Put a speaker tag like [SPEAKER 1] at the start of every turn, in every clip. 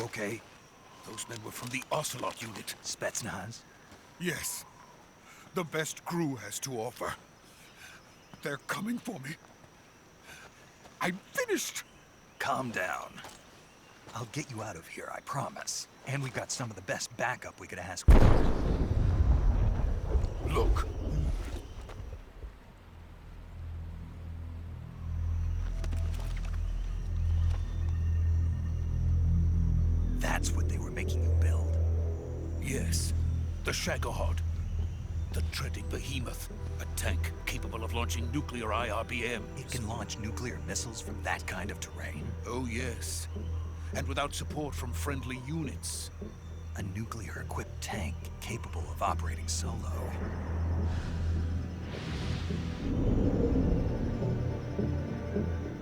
[SPEAKER 1] okay?
[SPEAKER 2] Those men were from the Ocelot unit.
[SPEAKER 1] Spetsnaz?
[SPEAKER 2] Yes. The best crew has to offer. They're coming for me. I'm finished!
[SPEAKER 1] Calm down. I'll get you out of here, I promise. And we've got some of the best backup we could ask for.
[SPEAKER 2] Look.
[SPEAKER 1] That's what they were making you build?
[SPEAKER 2] Yes. The Shagohod. The treading behemoth. A tank capable of launching nuclear IRBMs.
[SPEAKER 1] It can launch nuclear missiles from that kind of terrain?
[SPEAKER 2] Oh, yes. And without support from friendly units.
[SPEAKER 1] A nuclear-equipped tank capable of operating solo.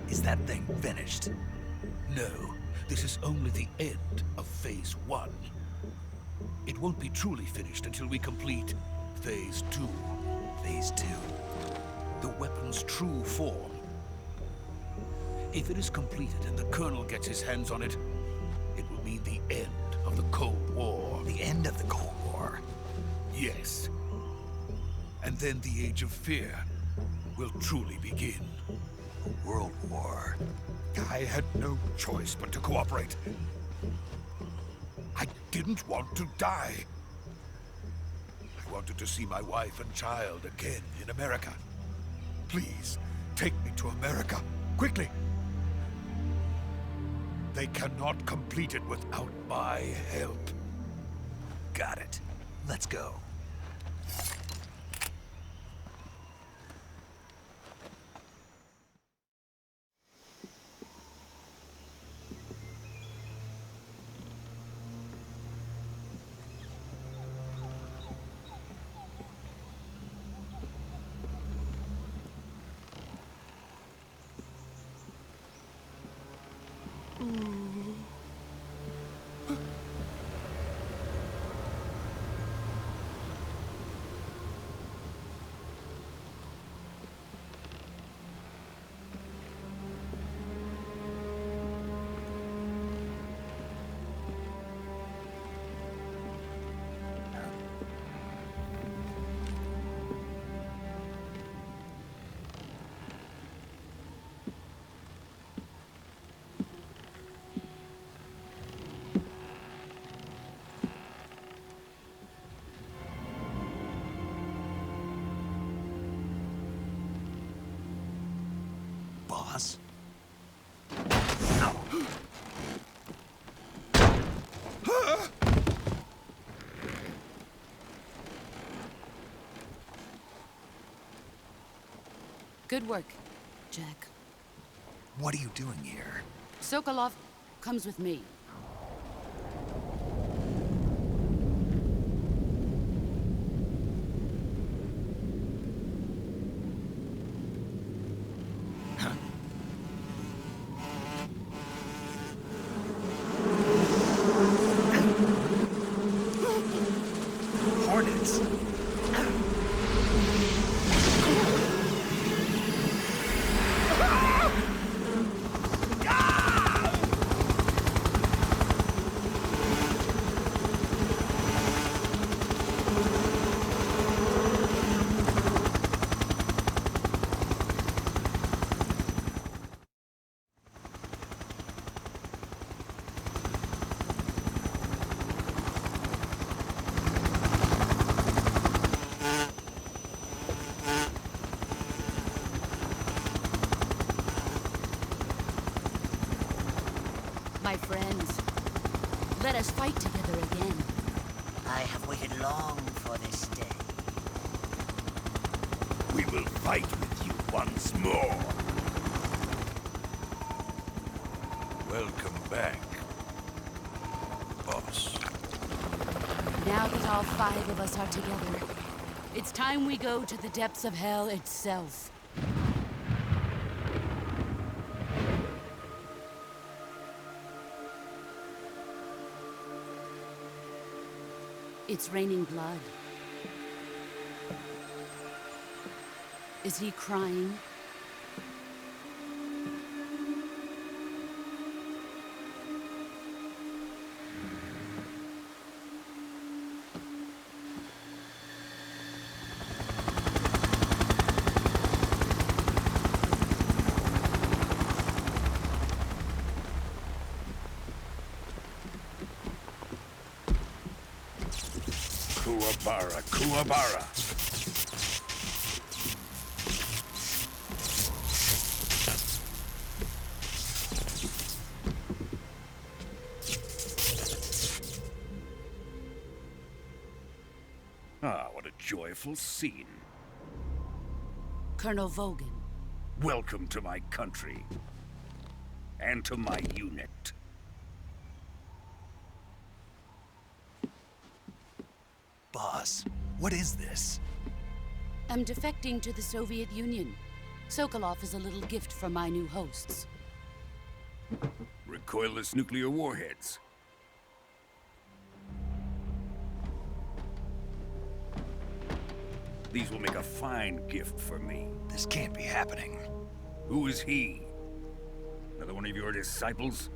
[SPEAKER 1] Is that thing finished?
[SPEAKER 2] No. This is only the end of Phase 1. It won't be truly finished until we complete Phase 2.
[SPEAKER 1] Phase 2?
[SPEAKER 2] The weapon's true form. If it is completed and the Colonel gets his hands on it, it will mean the end of the Cold War.
[SPEAKER 1] The end of the Cold War?
[SPEAKER 2] Yes. And then the Age of Fear will truly begin.
[SPEAKER 1] A world war.
[SPEAKER 2] I had no choice but to cooperate. I didn't want to die. I wanted to see my wife and child again in America. Please, take me to America, quickly. They cannot complete it without my help.
[SPEAKER 1] Got it. Let's go. Boss?
[SPEAKER 3] Good work, Jack.
[SPEAKER 1] What are you doing here?
[SPEAKER 3] Sokolov comes with me.
[SPEAKER 1] Hornets!
[SPEAKER 3] My friends, let us fight together again.
[SPEAKER 4] I have waited long for this day.
[SPEAKER 2] We will fight with you once more. Welcome back, boss.
[SPEAKER 3] Now that all 5 of us are together, it's time we go to the depths of hell itself. It's raining blood. Is he crying?
[SPEAKER 2] Kuwabara, Kuwabara. Ah, what a joyful scene.
[SPEAKER 3] Colonel Vogan.
[SPEAKER 2] Welcome to my country. And to my unit.
[SPEAKER 1] Boss, what is this?
[SPEAKER 3] I'm defecting to the Soviet Union. Sokolov is a little gift from my new hosts.
[SPEAKER 2] Recoilless nuclear warheads. These will make a fine gift for me.
[SPEAKER 1] This can't be happening.
[SPEAKER 2] Who is he? Another one of your disciples?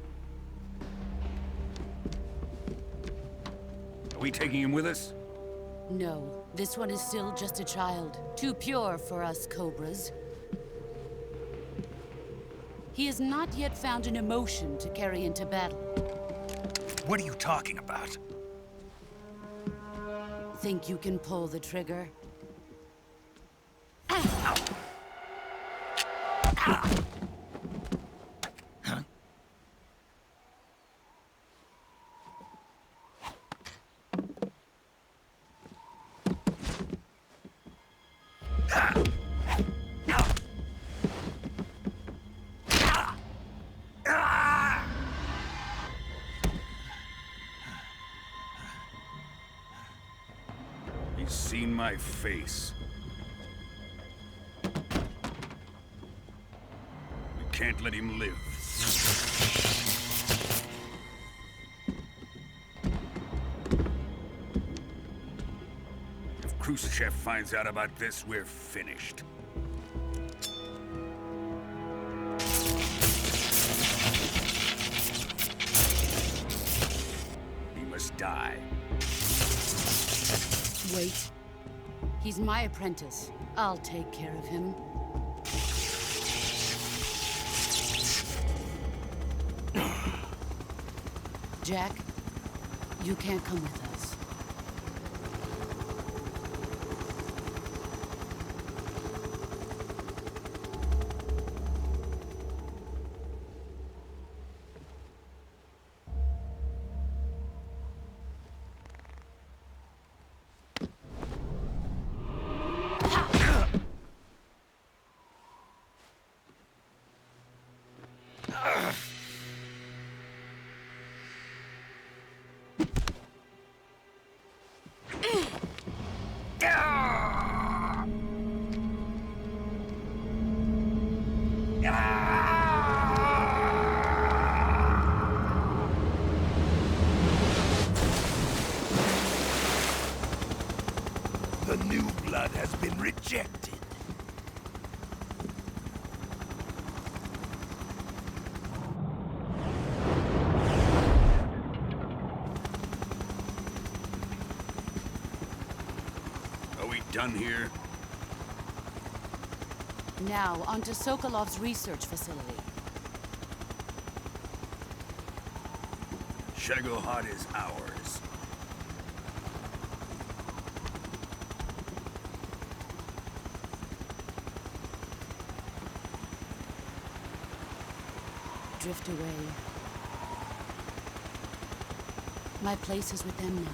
[SPEAKER 2] Are we taking him with us?
[SPEAKER 3] No, this one is still just a child. Too pure for us Cobras. He has not yet found an emotion to carry into battle.
[SPEAKER 1] What are you talking about?
[SPEAKER 3] Think you can pull the trigger?
[SPEAKER 2] He's seen my face. We can't let him live. If Khrushchev finds out about this, we're finished. He must die.
[SPEAKER 3] Wait. He's my apprentice. I'll take care of him. Jack, you can't come with us.
[SPEAKER 1] The new blood has been rejected.
[SPEAKER 2] Are we done here?
[SPEAKER 3] Now, onto Sokolov's research facility.
[SPEAKER 2] Shagohod is ours.
[SPEAKER 3] Drift away. My place is with them now.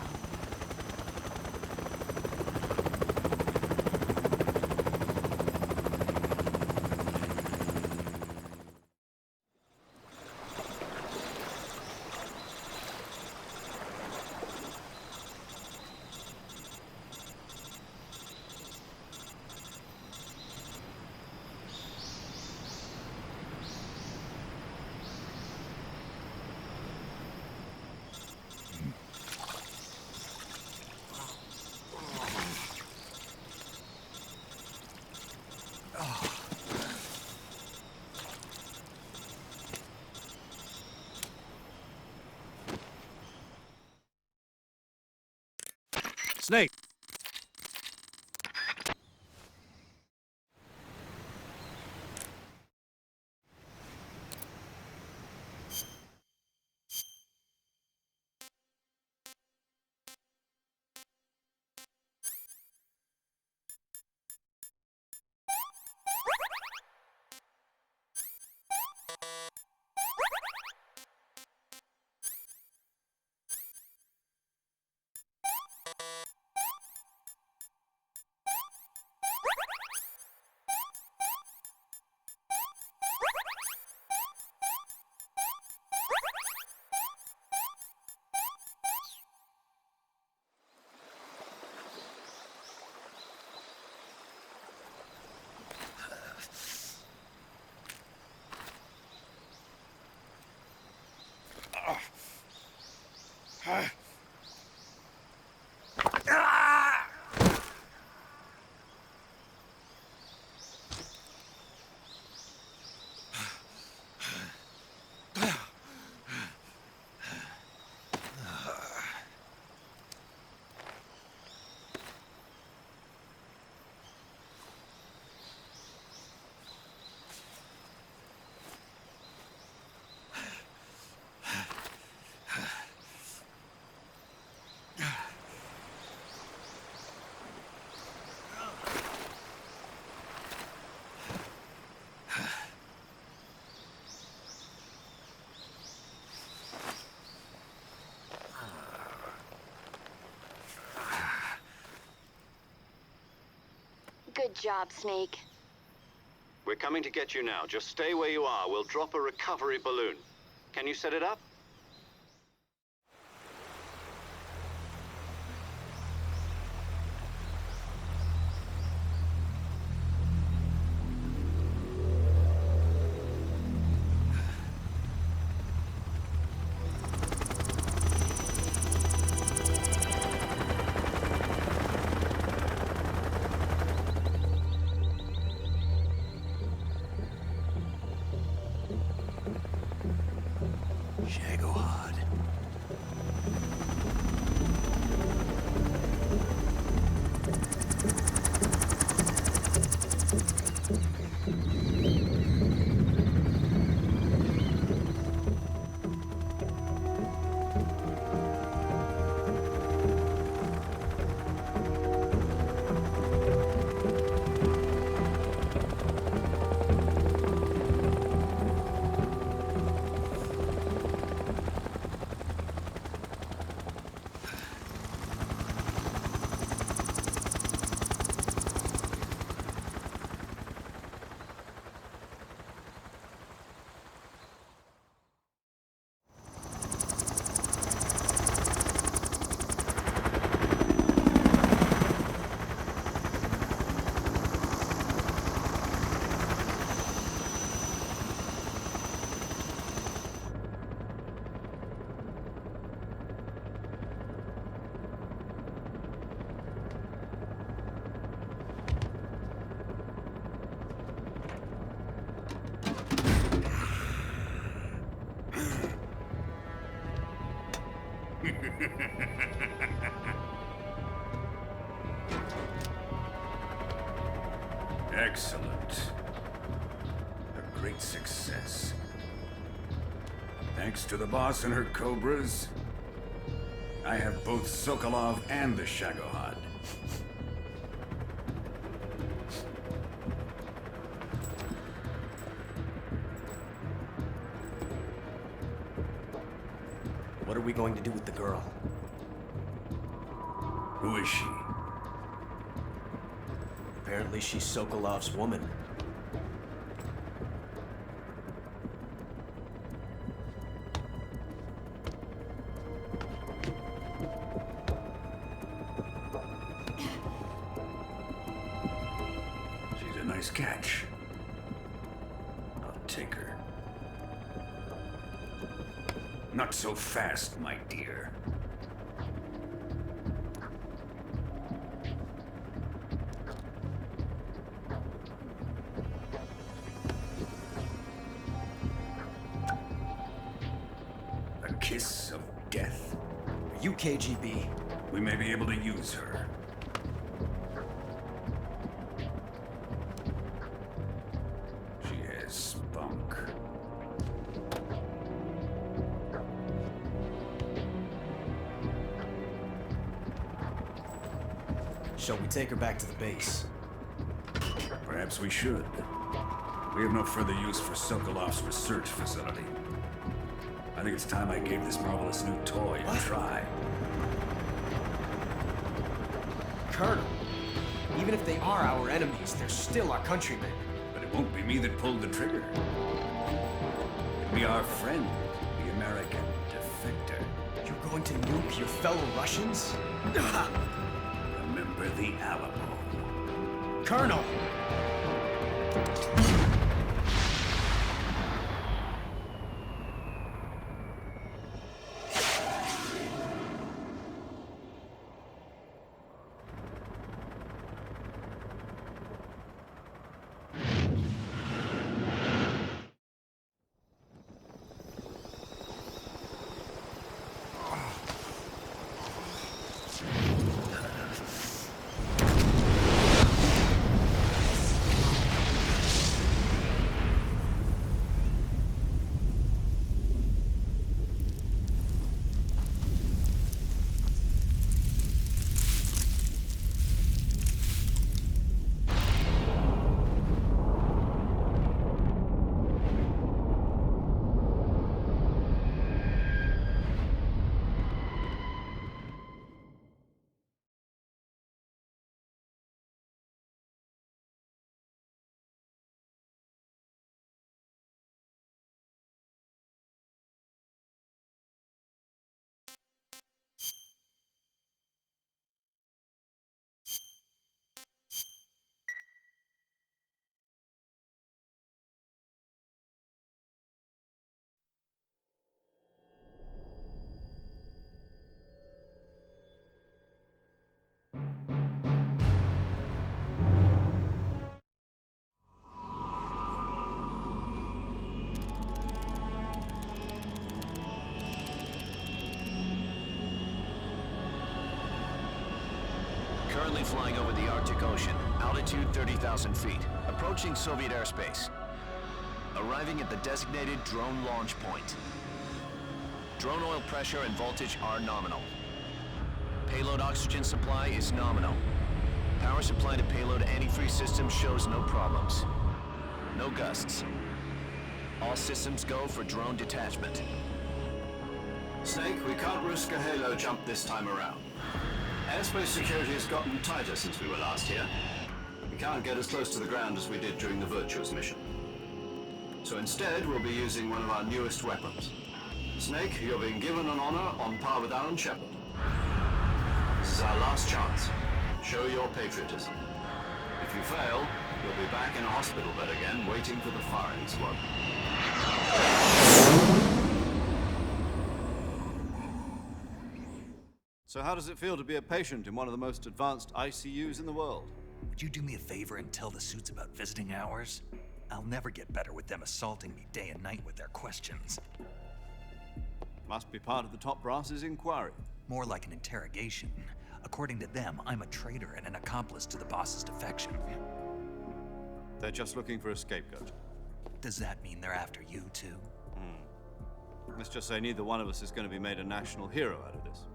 [SPEAKER 5] Snake! Good job, Snake.
[SPEAKER 6] We're coming to get you now. Just stay where you are. We'll drop a recovery balloon. Can you set it up?
[SPEAKER 1] Shagohod.
[SPEAKER 7] Excellent. A great success. Thanks to the boss and her cobras, I have both Sokolov and the Shagohod.
[SPEAKER 8] What are we going to do with the girl?
[SPEAKER 7] Who is she?
[SPEAKER 8] Apparently she's Sokolov's woman.
[SPEAKER 7] She's a nice catch. I'll take her. Not so fast, my dear. A kiss of death.
[SPEAKER 8] Are you KGB?
[SPEAKER 7] We may be able to use her. She has spunk.
[SPEAKER 8] Shall we take her back to the base?
[SPEAKER 7] Perhaps we should. We have no further use for Sokolov's research facility. I think it's time I gave this marvelous new toy a try.
[SPEAKER 8] Colonel, even if they are our enemies, they're still our countrymen.
[SPEAKER 7] But it won't be me that pulled the trigger. It'll be our friend, the American defector.
[SPEAKER 8] You're going to nuke your fellow Russians?
[SPEAKER 7] Remember the Alamo.
[SPEAKER 8] Colonel!
[SPEAKER 5] Currently flying over the Arctic Ocean, altitude 30,000 feet, approaching Soviet airspace. Arriving at the designated drone launch point. Drone oil pressure and voltage are nominal. Payload oxygen supply is nominal. Power supply to payload antifreeze system shows no problems. No gusts. All systems go for drone detachment.
[SPEAKER 9] Snake, we can't risk a halo jump this time around. Airspace security has gotten tighter since we were last here. We can't get as close to the ground as we did during the Virtuous mission. So instead, we'll be using one of our newest weapons. Snake, you're being given an honor on par with Alan Shepard. This is our last chance. Show your patriotism. If you fail, you'll be back in a hospital bed again, waiting for the firing squad.
[SPEAKER 10] So how does it feel to be a patient in one of the most advanced ICUs in the world?
[SPEAKER 1] Would you do me a favor and tell the suits about visiting hours? I'll never get better with them assaulting me day and night with their questions.
[SPEAKER 10] Must be part of the top brass's inquiry.
[SPEAKER 1] More like an interrogation. According to them, I'm a traitor and an accomplice to the boss's defection.
[SPEAKER 10] They're just looking for a scapegoat.
[SPEAKER 1] Does that mean they're after you, too?
[SPEAKER 10] Let's just say neither one of us is going to be made a national hero out of this.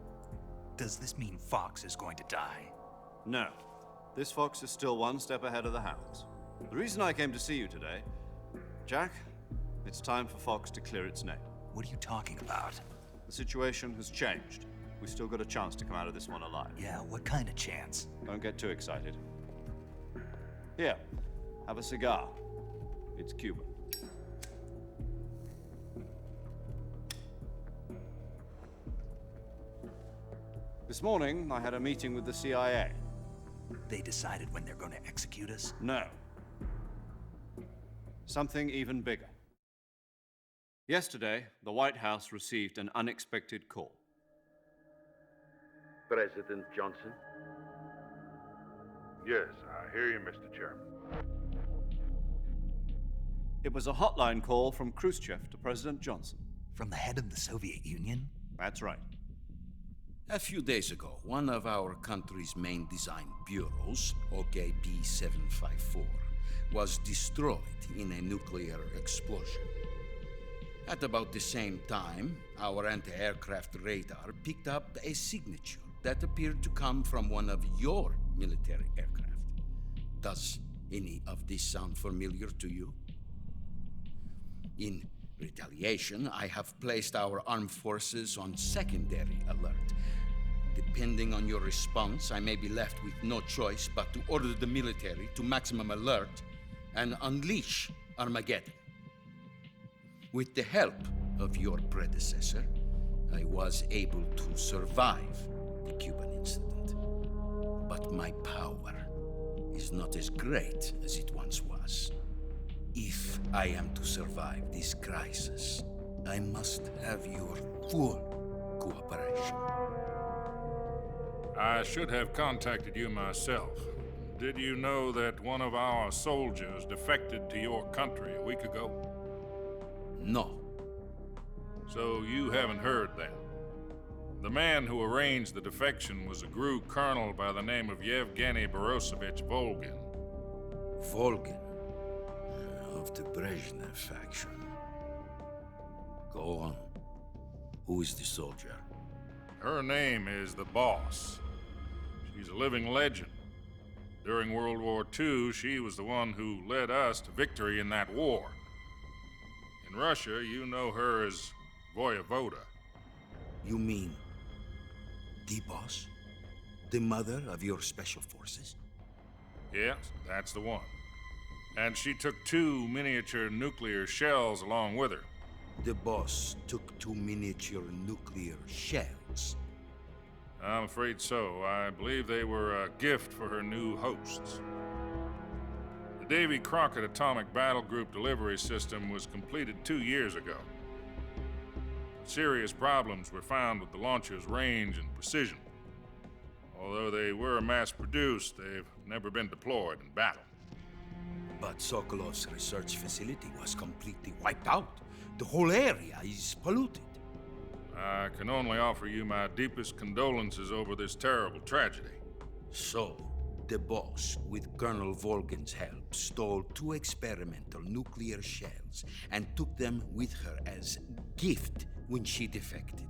[SPEAKER 1] Does this mean Fox is going to die?
[SPEAKER 10] No. This fox is still one step ahead of the hounds. The reason I came to see you today, Jack, it's time for Fox to clear its name.
[SPEAKER 1] What are you talking about?
[SPEAKER 10] The situation has changed. We still got a chance to come out of this one alive.
[SPEAKER 1] Yeah, what kind of chance?
[SPEAKER 10] Don't get too excited. Here, have a cigar. It's Cuban. This morning, I had a meeting with the CIA.
[SPEAKER 1] They decided when they're going to execute us?
[SPEAKER 10] No. Something even bigger. Yesterday, the White House received an unexpected call.
[SPEAKER 11] President Johnson? Yes, I hear you, Mr. Chairman.
[SPEAKER 10] It was a hotline call from Khrushchev to President Johnson.
[SPEAKER 1] From the head of the Soviet Union?
[SPEAKER 10] That's right.
[SPEAKER 2] A few days ago, one of our country's main design bureaus, OKB-754, was destroyed in a nuclear explosion. At about the same time, our anti-aircraft radar picked up a signature that appeared to come from one of your military aircraft. Does any of this sound familiar to you? In retaliation, I have placed our armed forces on secondary alert. Depending on your response, I may be left with no choice but to order the military to maximum alert and unleash Armageddon. With the help of your predecessor, I was able to survive the Cuban incident. But my power is not as great as it once was. If I am to survive this crisis, I must have your full cooperation.
[SPEAKER 11] I should have contacted you myself. Did you know that one of our soldiers defected to your country a week ago?
[SPEAKER 2] No.
[SPEAKER 11] So you haven't heard then. The man who arranged the defection was a GRU colonel by the name of Yevgeny Borosovich Volgin.
[SPEAKER 2] Volgin? Of the Brezhnev faction. Go on. Who is the soldier?
[SPEAKER 11] Her name is the Boss. She's a living legend. During World War II, she was the one who led us to victory in that war. In Russia, you know her as Voyevoda.
[SPEAKER 2] You mean the Boss? The mother of your special forces?
[SPEAKER 11] Yes, that's the one. And she took 2 miniature nuclear shells along with her.
[SPEAKER 2] The Boss took 2 miniature nuclear shells.
[SPEAKER 11] I'm afraid so. I believe they were a gift for her new hosts. The Davy Crockett Atomic Battle Group delivery system was completed 2 years ago. Serious problems were found with the launcher's range and precision. Although they were mass-produced, they've never been deployed in battle.
[SPEAKER 2] But Sokolov's research facility was completely wiped out. The whole area is polluted.
[SPEAKER 11] I can only offer you my deepest condolences over this terrible tragedy.
[SPEAKER 2] So, The boss, with Colonel Volgin's help, stole 2 experimental nuclear shells and took them with her as gift when she defected.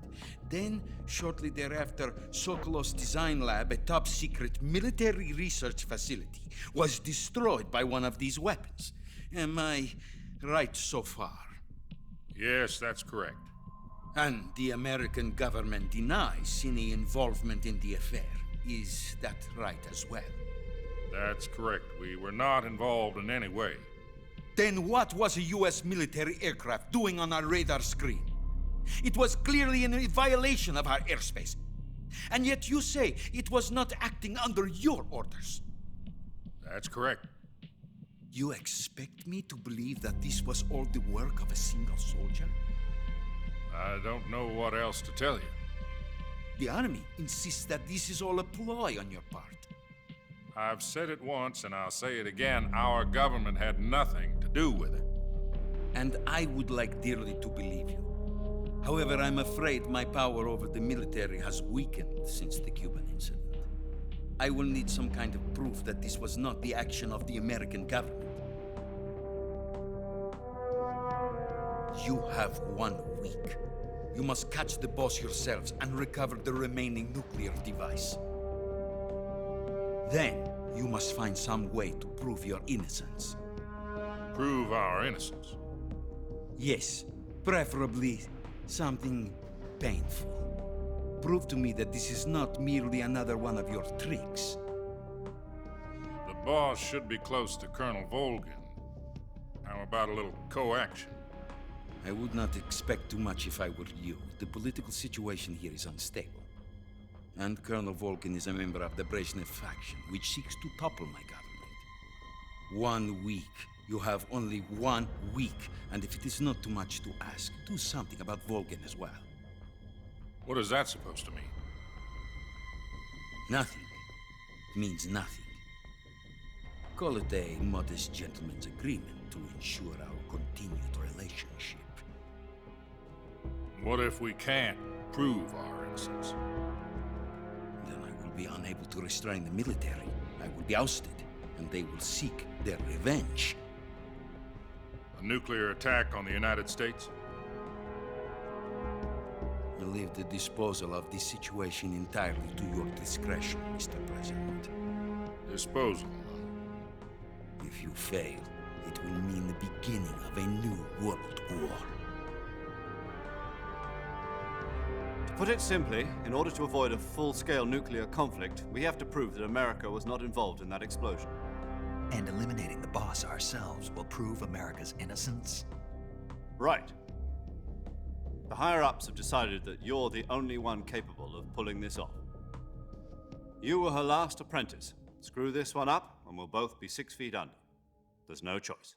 [SPEAKER 2] Then, shortly thereafter, Sokolov's design lab, a top-secret military research facility, was destroyed by one of these weapons. Am I right so far?
[SPEAKER 11] Yes, that's correct.
[SPEAKER 2] And the American government denies any involvement in the affair. Is that right as well?
[SPEAKER 11] That's correct. We were not involved in any way.
[SPEAKER 2] Then what was a U.S. military aircraft doing on our radar screen? It was clearly in violation of our airspace. And yet you say it was not acting under your orders.
[SPEAKER 11] That's correct.
[SPEAKER 2] You expect me to believe that this was all the work of a single soldier?
[SPEAKER 11] I don't know what else to tell you.
[SPEAKER 2] The army insists that this is all a ploy on your part.
[SPEAKER 11] I've said it once and I'll say it again. Our government had nothing to do with it.
[SPEAKER 2] And I would like dearly to believe you. However, I'm afraid my power over the military has weakened since the Cuban incident. I will need some kind of proof that this was not the action of the American government. You have 1 week. You must catch the boss yourselves and recover the remaining nuclear device. Then, you must find some way to prove your innocence.
[SPEAKER 11] Prove our innocence?
[SPEAKER 2] Yes, preferably something painful. Prove to me that this is not merely another one of your tricks.
[SPEAKER 11] The boss should be close to Colonel Volgin. How about a little co-action?
[SPEAKER 2] I would not expect too much if I were you. The political situation here is unstable. And Colonel Volgin is a member of the Brezhnev faction, which seeks to topple my government. 1 week. You have only 1 week. And if it is not too much to ask, do something about Volgin as well.
[SPEAKER 11] What is that supposed to mean?
[SPEAKER 2] Nothing. It means nothing. Call it a modest gentleman's agreement to ensure our continued relationship.
[SPEAKER 11] What if we can't prove our innocence?
[SPEAKER 2] Then I will be unable to restrain the military. I will be ousted, and they will seek their revenge.
[SPEAKER 11] A nuclear attack on the United States?
[SPEAKER 2] I leave the disposal of this situation entirely to your discretion, Mr. President.
[SPEAKER 11] Disposal?
[SPEAKER 2] If you fail, it will mean the beginning of a new world war.
[SPEAKER 10] To put it simply, in order to avoid a full-scale nuclear conflict, we have to prove that America was not involved in that explosion.
[SPEAKER 1] And eliminating the boss ourselves will prove America's innocence?
[SPEAKER 10] Right. The higher-ups have decided that you're the only one capable of pulling this off. You were her last apprentice. Screw this one up, and we'll both be 6 feet under. There's no choice.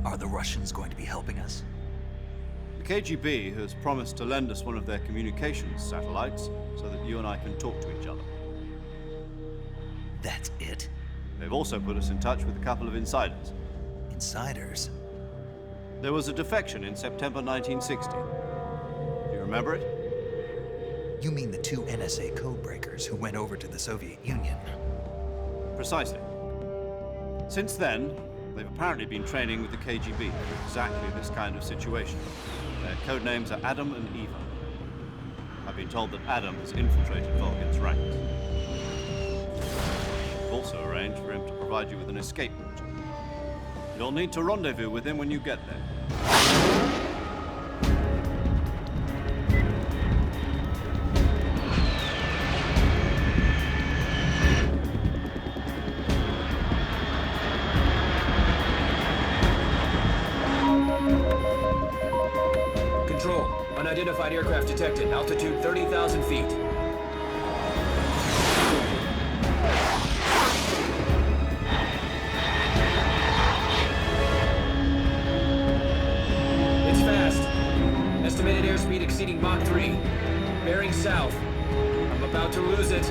[SPEAKER 1] Are the Russians going to be helping us?
[SPEAKER 10] The KGB has promised to lend us one of their communications satellites so that you and I can talk to each other.
[SPEAKER 1] That's it?
[SPEAKER 10] They've also put us in touch with a couple of insiders.
[SPEAKER 1] Insiders?
[SPEAKER 10] There was a defection in September 1960. Do you remember it?
[SPEAKER 1] You mean the 2 NSA codebreakers who went over to the Soviet Union?
[SPEAKER 10] Precisely. Since then, they've apparently been training with the KGB for exactly this kind of situation. Their code names are Adam and Eva. I've been told that Adam has infiltrated Volgin's ranks. We've also arranged for him to provide you with an escape route. You'll need to rendezvous with him when you get there.
[SPEAKER 12] Unidentified aircraft detected. Altitude 30,000 feet. It's fast. Estimated airspeed exceeding Mach 3. Bearing south. I'm about to lose it.